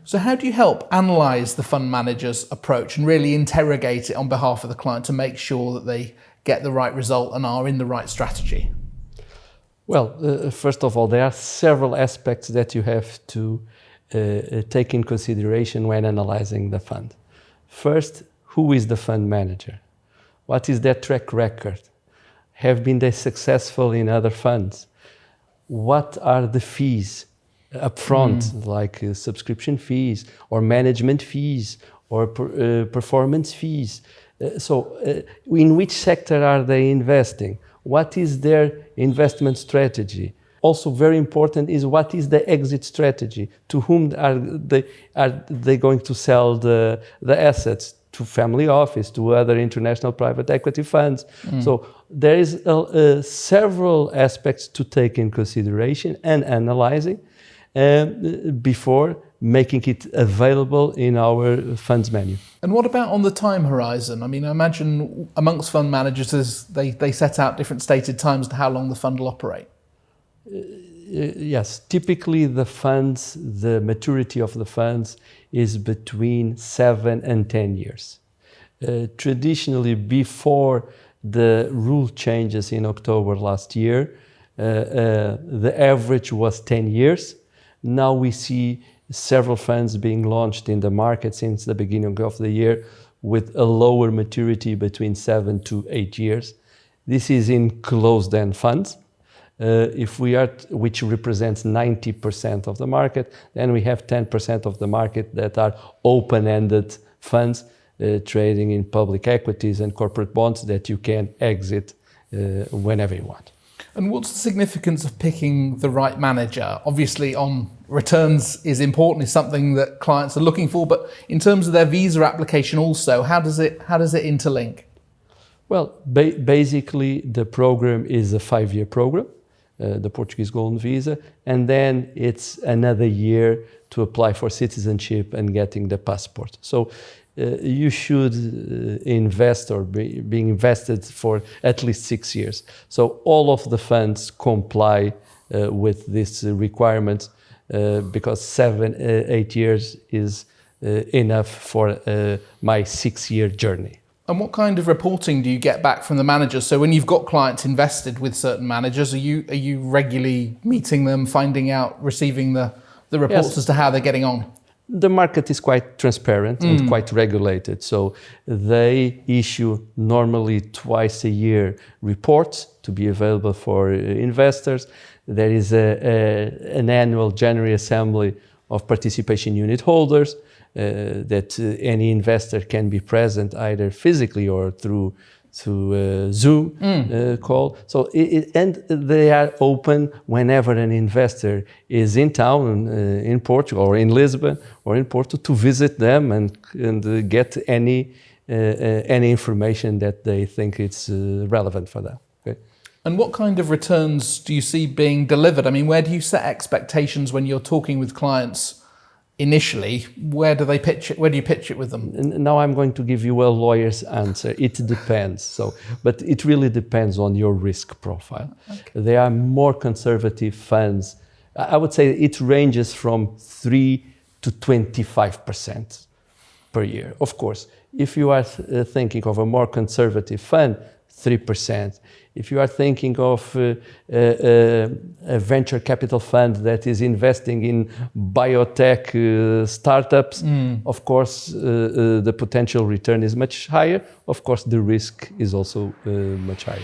So how do you help analyse the fund manager's approach and really interrogate it on behalf of the client to make sure that they get the right result and are in the right strategy? Well, first of all, there are several aspects that you have to take in consideration when analyzing the fund. First, who is the fund manager? What is their track record? Have been they successful in other funds? What are the fees upfront, like subscription fees or management fees or performance fees? In which sector are they investing? What is their investment strategy? Also very important is what is the exit strategy? To whom are they going to sell the assets? To family office, to other international private equity funds. So there is several aspects to take in consideration and analyzing before making it available in our funds menu. And what about on the time horizon? I mean, I imagine amongst fund managers, they set out different stated times to how long the fund will operate. Yes, typically the maturity of the funds is between 7 and 10 years. Traditionally, before the rule changes in October last year, the average was 10 years. Now we see several funds being launched in the market since the beginning of the year with a lower maturity between 7 to 8 years. This is in closed-end funds. Which represents 90% of the market, then we have 10% of the market that are open-ended funds trading in public equities and corporate bonds that you can exit whenever you want. And what's the significance of picking the right manager? Obviously, on returns is important, is something that clients are looking for, but in terms of their visa application also, how does it interlink? Well, basically the program is a 5-year program. The Portuguese Golden Visa, and then it's another year to apply for citizenship and getting the passport. So you should invest or be invested for at least 6 years. So all of the funds comply with this requirement because 7-8 years is enough for my 6-year journey. And what kind of reporting do you get back from the managers? So when you've got clients invested with certain managers, are you regularly meeting them, finding out, receiving the reports as to how they're getting on? The market is quite transparent and quite regulated. So they issue normally twice a year reports to be available for investors. There is an annual General Assembly of participation unit holders. That any investor can be present either physically or through Zoom call. So and they are open whenever an investor is in town in Portugal or in Lisbon or in Porto to visit them and get any information that they think it's relevant for them. Okay. And what kind of returns do you see being delivered? I mean, where do you set expectations when you're talking with clients? Initially, where do they pitch it? Where do you pitch it with them? Now I'm going to give you a lawyer's answer. It depends. But it really depends on your risk profile. Okay. There are more conservative funds. I would say it ranges from 3 to 25% per year. Of course, if you are thinking of a more conservative fund, 3%. If you are thinking of a venture capital fund that is investing in biotech startups, of course, the potential return is much higher. Of course, the risk is also much higher.